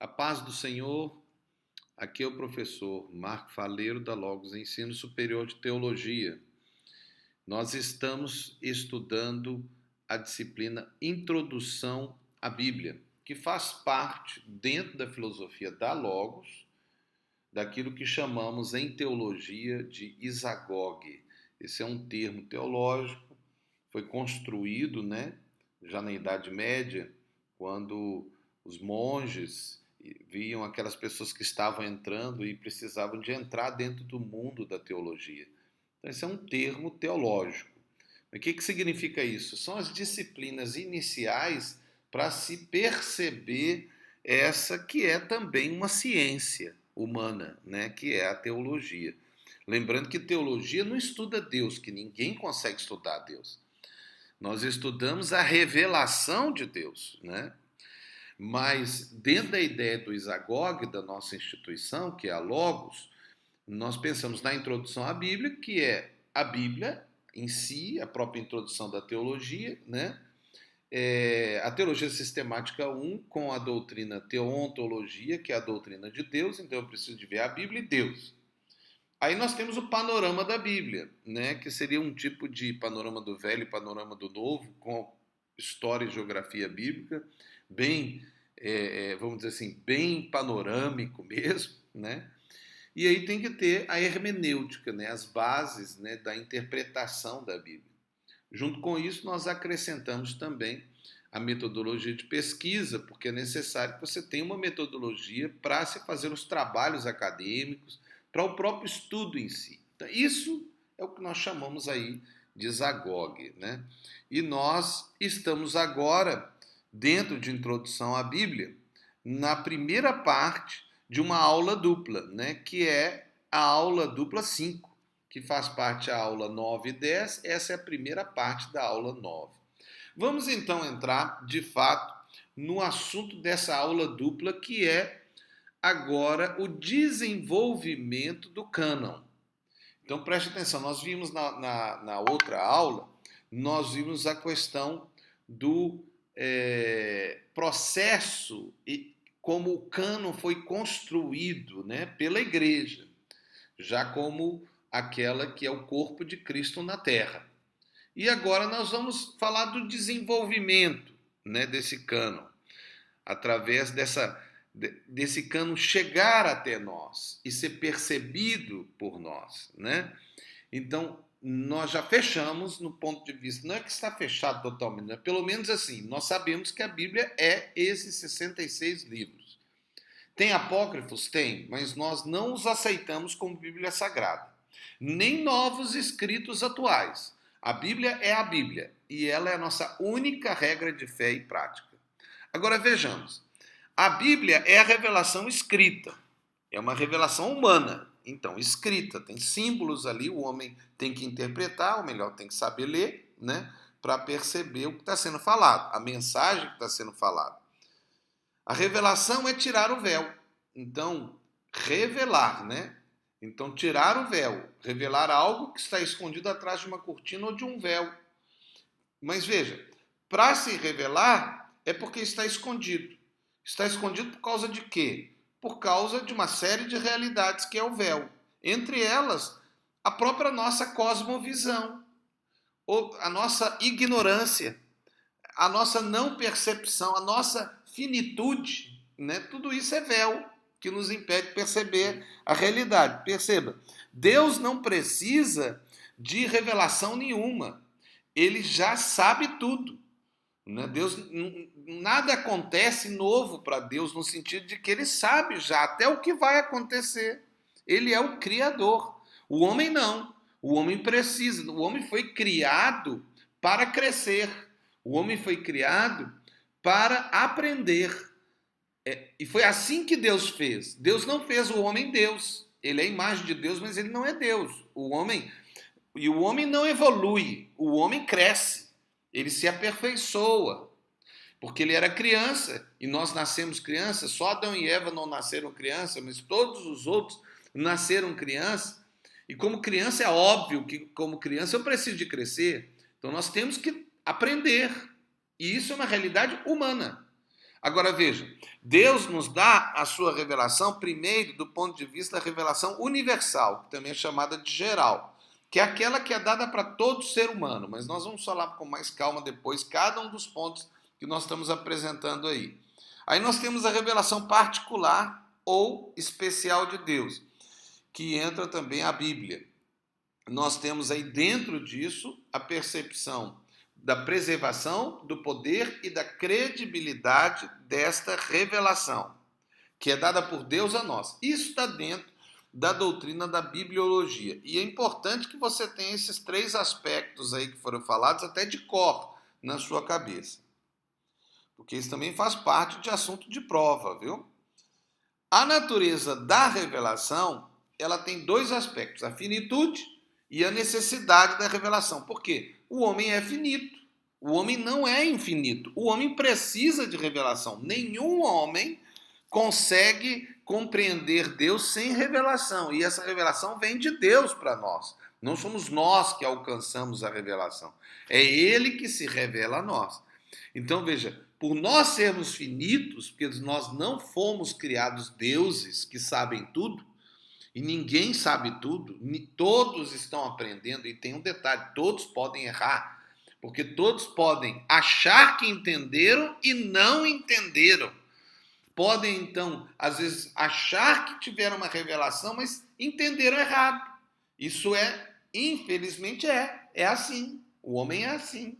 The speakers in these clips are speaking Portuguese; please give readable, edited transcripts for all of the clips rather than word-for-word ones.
A paz do Senhor, aqui é o professor Marco Faleiro da Logos Ensino Superior de Teologia. Nós estamos estudando a disciplina Introdução à Bíblia, que faz parte, dentro da filosofia da Logos, daquilo que chamamos em teologia de isagoge. Esse é um termo teológico, foi construído, já na Idade Média, quando os monges viam aquelas pessoas que estavam entrando e precisavam de entrar dentro do mundo da teologia. Então, esse é um termo teológico. O que significa isso? São as disciplinas iniciais para se perceber essa que é também uma ciência humana, que é a teologia. Lembrando que teologia não estuda Deus, que ninguém consegue estudar Deus. Nós estudamos a revelação de Deus, Mas dentro da ideia do isagoge da nossa instituição, que é a Logos, nós pensamos na introdução à Bíblia, que é a Bíblia em si, a própria introdução da teologia, a teologia sistemática 1 com a doutrina teontologia, que é a doutrina de Deus, então eu preciso de ver a Bíblia e Deus. Aí nós temos o panorama da Bíblia, que seria um tipo de panorama do Velho e panorama do Novo, com história e geografia bíblica, bem, vamos dizer assim, bem panorâmico mesmo, E aí tem que ter a hermenêutica, as bases da interpretação da Bíblia. Junto com isso, nós acrescentamos também a metodologia de pesquisa, porque é necessário que você tenha uma metodologia para se fazer os trabalhos acadêmicos, para o próprio estudo em si. Então, isso é o que nós chamamos aí de isagoge, E nós estamos agora, dentro de Introdução à Bíblia, na primeira parte de uma aula dupla, que é a aula dupla 5, que faz parte da aula 9 e 10, essa é a primeira parte da aula 9. Vamos então entrar, de fato, no assunto dessa aula dupla, que é agora o desenvolvimento do cânon. Então preste atenção, nós vimos na outra aula, nós vimos a questão do processo e como o cânon foi construído pela igreja, já como aquela que é o corpo de Cristo na Terra. E agora nós vamos falar do desenvolvimento desse cânon, através desse cânon chegar até nós e ser percebido por nós. Então, nós já fechamos no ponto de vista, não é que está fechado totalmente, pelo menos assim, nós sabemos que a Bíblia é esses 66 livros. Tem apócrifos? Tem, mas nós não os aceitamos como Bíblia Sagrada. Nem novos escritos atuais. A Bíblia é a Bíblia e ela é a nossa única regra de fé e prática. Agora vejamos, a Bíblia é a revelação escrita, é uma revelação humana, então escrita, tem símbolos ali, o homem tem que interpretar, ou melhor, tem que saber ler, para perceber o que está sendo falado, a mensagem que está sendo falada. A revelação é tirar o véu, então revelar, Então, tirar o véu, revelar algo que está escondido atrás de uma cortina ou de um véu. Mas veja, para se revelar é porque está escondido. Está escondido por causa de quê? Por causa de uma série de realidades que é o véu. Entre elas, a própria nossa cosmovisão, ou a nossa ignorância, a nossa não percepção, a nossa finitude, Tudo isso é véu que nos impede de perceber a realidade. Perceba, Deus não precisa de revelação nenhuma. Ele já sabe tudo. Deus, nada acontece novo para Deus no sentido de que ele sabe já até o que vai acontecer. Ele é o Criador. O homem não. O homem precisa. O homem foi criado para crescer. O homem foi criado para aprender. E foi assim que Deus fez. Deus não fez o homem Deus. Ele é a imagem de Deus, mas ele não é Deus. O homem não evolui, o homem cresce, ele se aperfeiçoa, porque ele era criança e nós nascemos crianças. Só Adão e Eva não nasceram criança, mas todos os outros nasceram criança. E como criança é óbvio que como criança eu preciso de crescer. Então nós temos que aprender. E isso é uma realidade humana. Agora veja, Deus nos dá a sua revelação primeiro do ponto de vista da revelação universal, que também é chamada de geral, que é aquela que é dada para todo ser humano, mas nós vamos falar com mais calma depois cada um dos pontos que nós estamos apresentando aí. Aí nós temos a revelação particular ou especial de Deus, que entra também a Bíblia. Nós temos aí dentro disso a percepção da preservação, do poder e da credibilidade desta revelação, que é dada por Deus a nós. Isso está dentro da doutrina da bibliologia. E é importante que você tenha esses 3 aspectos aí que foram falados até de cor na sua cabeça. Porque isso também faz parte de assunto de prova, viu? A natureza da revelação, ela tem 2 aspectos, a finitude e a necessidade da revelação. Por quê? O homem é finito, o homem não é infinito. O homem precisa de revelação. Nenhum homem consegue compreender Deus sem revelação. E essa revelação vem de Deus para nós. Não somos nós que alcançamos a revelação. É Ele que se revela a nós. Então, veja, por nós sermos finitos, porque nós não fomos criados deuses que sabem tudo, e ninguém sabe tudo, todos estão aprendendo, e tem um detalhe, todos podem errar, porque todos podem achar que entenderam e não entenderam. Podem, então, às vezes, achar que tiveram uma revelação, mas entenderam errado. Isso infelizmente, é assim. O homem é assim.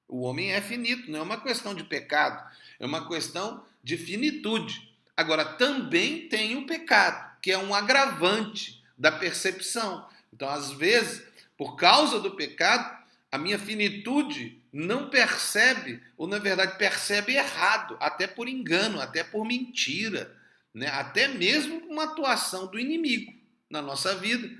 O homem é finito, não é uma questão de pecado, é uma questão de finitude. Agora, também tem o pecado, que é um agravante da percepção. Então, às vezes, por causa do pecado, a minha finitude não percebe, ou na verdade percebe errado, até por engano, até por mentira, né? Até mesmo uma atuação do inimigo na nossa vida.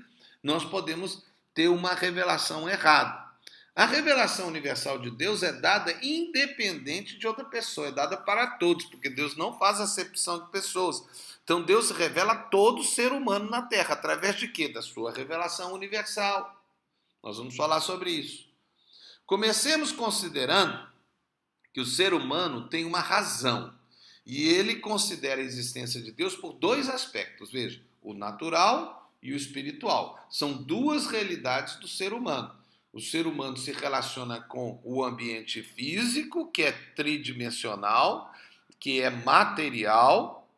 Nós podemos ter uma revelação errada. A revelação universal de Deus é dada independente de outra pessoa, é dada para todos, porque Deus não faz acepção de pessoas. Então Deus se revela a todo ser humano na Terra, através de quê? Da sua revelação universal. Nós vamos falar sobre isso. Comecemos considerando que o ser humano tem uma razão, e ele considera a existência de Deus por 2 aspectos, veja, o natural e o espiritual. São 2 realidades do ser humano. O ser humano se relaciona com o ambiente físico, que é tridimensional, que é material,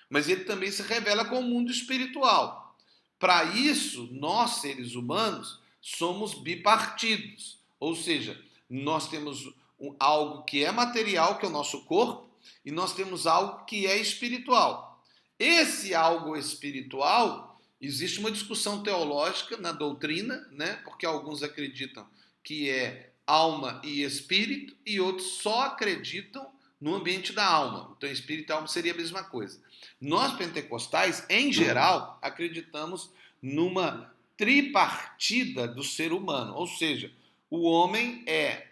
mas ele também se revela com o mundo espiritual. Para isso, nós, seres humanos, somos bipartidos, ou seja, nós temos algo que é material, que é o nosso corpo, e nós temos algo que é espiritual. Esse algo espiritual, existe uma discussão teológica na doutrina, né? Porque alguns acreditam que é alma e espírito, e outros só acreditam no ambiente da alma. Então, espírito e alma seria a mesma coisa. Nós, pentecostais, em geral, acreditamos numa tripartida do ser humano, ou seja, o homem é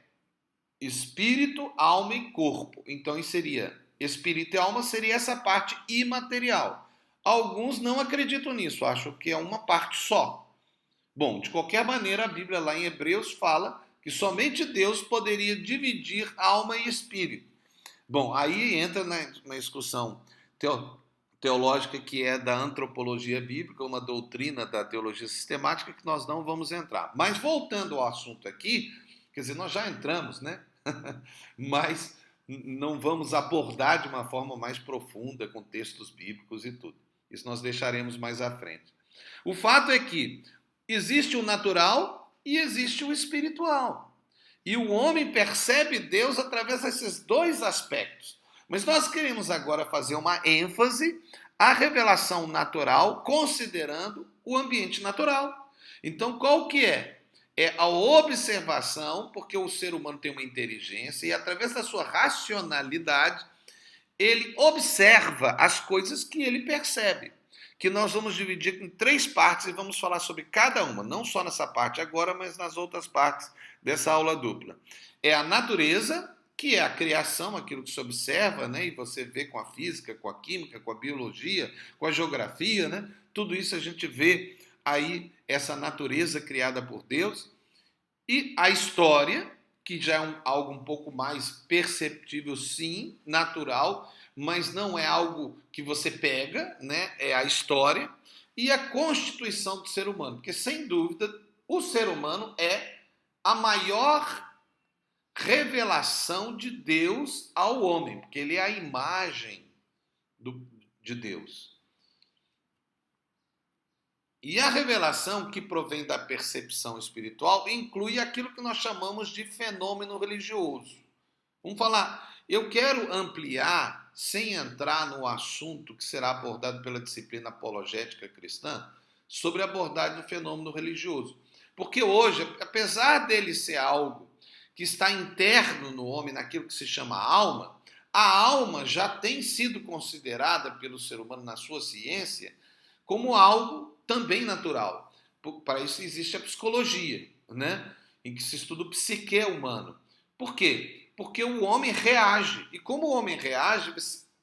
espírito, alma e corpo. Então, isso seria espírito e alma, seria essa parte imaterial. Alguns não acreditam nisso, acham que é uma parte só. Bom, de qualquer maneira, a Bíblia lá em Hebreus fala que somente Deus poderia dividir alma e espírito. Bom, aí entra na discussão teológica que é da antropologia bíblica, uma doutrina da teologia sistemática que nós não vamos entrar. Mas voltando ao assunto aqui, quer dizer, nós já entramos, né? Mas não vamos abordar de uma forma mais profunda com textos bíblicos e tudo. Isso nós deixaremos mais à frente. O fato é que existe o natural e existe o espiritual. E o homem percebe Deus através desses 2 aspectos. Mas nós queremos agora fazer uma ênfase à revelação natural, considerando o ambiente natural. Então, qual que é? É a observação, porque o ser humano tem uma inteligência e através da sua racionalidade, ele observa as coisas que ele percebe, que nós vamos dividir em 3 partes e vamos falar sobre cada uma, não só nessa parte agora, mas nas outras partes dessa aula dupla. É a natureza, que é a criação, aquilo que se observa, né? E você vê com a física, com a química, com a biologia, com a geografia, né? Tudo isso a gente vê aí essa natureza criada por Deus. E a história, que já é algo um pouco mais perceptível, sim, natural, mas não é algo que você pega, né? É a história e a constituição do ser humano, porque sem dúvida o ser humano é a maior revelação de Deus ao homem, porque ele é a imagem de Deus. E a revelação que provém da percepção espiritual inclui aquilo que nós chamamos de fenômeno religioso. Vamos falar, eu quero ampliar, sem entrar no assunto que será abordado pela disciplina apologética cristã, sobre a abordagem do fenômeno religioso. Porque hoje, apesar dele ser algo que está interno no homem, naquilo que se chama alma, a alma já tem sido considerada pelo ser humano na sua ciência como algo também natural. Para isso existe a psicologia, né? Em que se estuda o psique humano. Por quê? Porque o homem reage. E como o homem reage,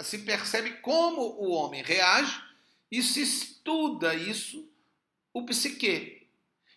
se percebe como o homem reage e se estuda isso, o psique.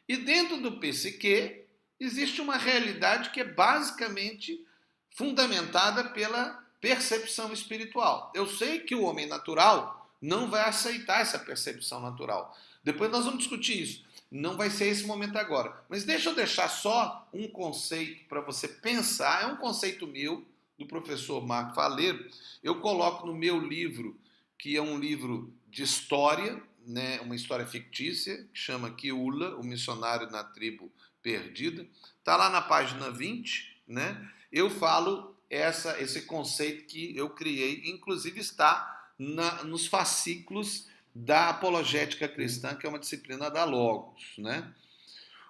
E dentro do psique existe uma realidade que é basicamente fundamentada pela percepção espiritual. Eu sei que o homem natural não vai aceitar essa percepção natural. Depois nós vamos discutir isso. Não vai ser esse momento agora. Mas deixa eu deixar só um conceito para você pensar. É um conceito meu, do professor Marco Faleiro. Eu coloco no meu livro, que é um livro de história, né, uma história fictícia, que chama Kiula, o missionário na tribo perdida. Está lá na página 20, né? Eu falo esse conceito que eu criei, inclusive está nos fascículos da apologética cristã, que é uma disciplina da Logos, né?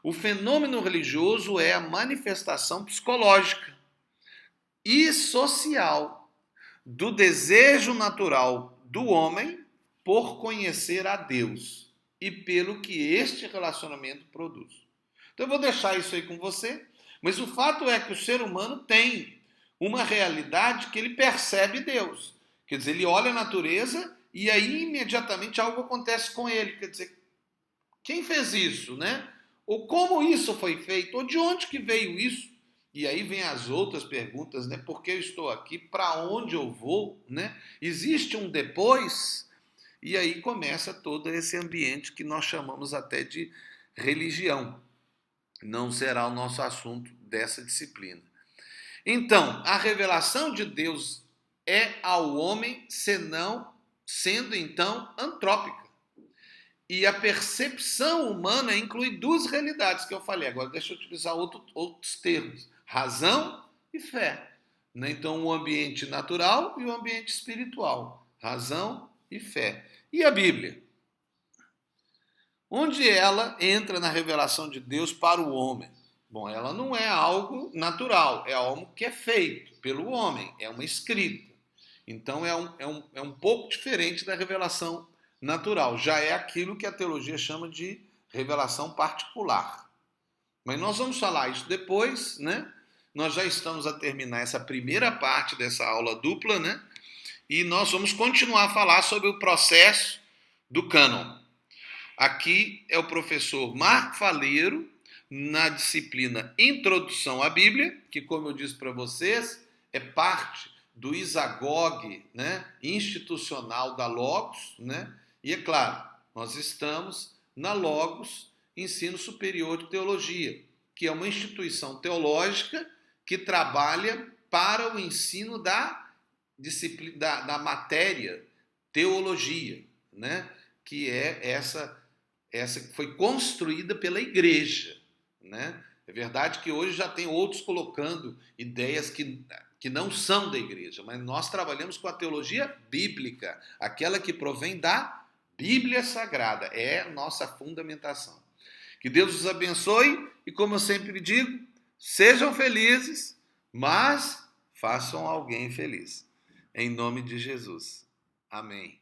O fenômeno religioso é a manifestação psicológica e social do desejo natural do homem por conhecer a Deus e pelo que este relacionamento produz. Então eu vou deixar isso aí com você, mas o fato é que o ser humano tem uma realidade que ele percebe Deus. Quer dizer, ele olha a natureza e aí imediatamente algo acontece com ele. Quer dizer, quem fez isso, né? Ou como isso foi feito? Ou de onde que veio isso? E aí vem as outras perguntas, né? Por que eu estou aqui? Para onde eu vou, né? Existe um depois? E aí começa todo esse ambiente que nós chamamos até de religião. Não será o nosso assunto dessa disciplina. Então, a revelação de Deus é ao homem, sendo então antrópica. E a percepção humana inclui duas realidades que eu falei. Agora deixa eu utilizar outros termos. Razão e fé. Então, o ambiente natural e o ambiente espiritual. Razão e fé. E a Bíblia? Onde ela entra na revelação de Deus para o homem? Bom, ela não é algo natural, é algo que é feito pelo homem, é uma escrita. Então é um pouco diferente da revelação natural. Já é aquilo que a teologia chama de revelação particular. Mas nós vamos falar isso depois, né? Nós já estamos a terminar essa primeira parte dessa aula dupla, né? E nós vamos continuar a falar sobre o processo do cânon. Aqui é o professor Marco Faleiro, na disciplina Introdução à Bíblia, que, como eu disse para vocês, é parte do isagogue, né, institucional da Logos, né? E é claro, nós estamos na Logos, Ensino Superior de Teologia, que é uma instituição teológica que trabalha para o ensino da disciplina, da matéria teologia, né? Que é essa que foi construída pela igreja, né? É verdade que hoje já tem outros colocando ideias que não são da igreja, mas nós trabalhamos com a teologia bíblica, aquela que provém da Bíblia Sagrada, é a nossa fundamentação. Que Deus os abençoe e, como eu sempre digo, sejam felizes, mas façam alguém feliz. Em nome de Jesus. Amém.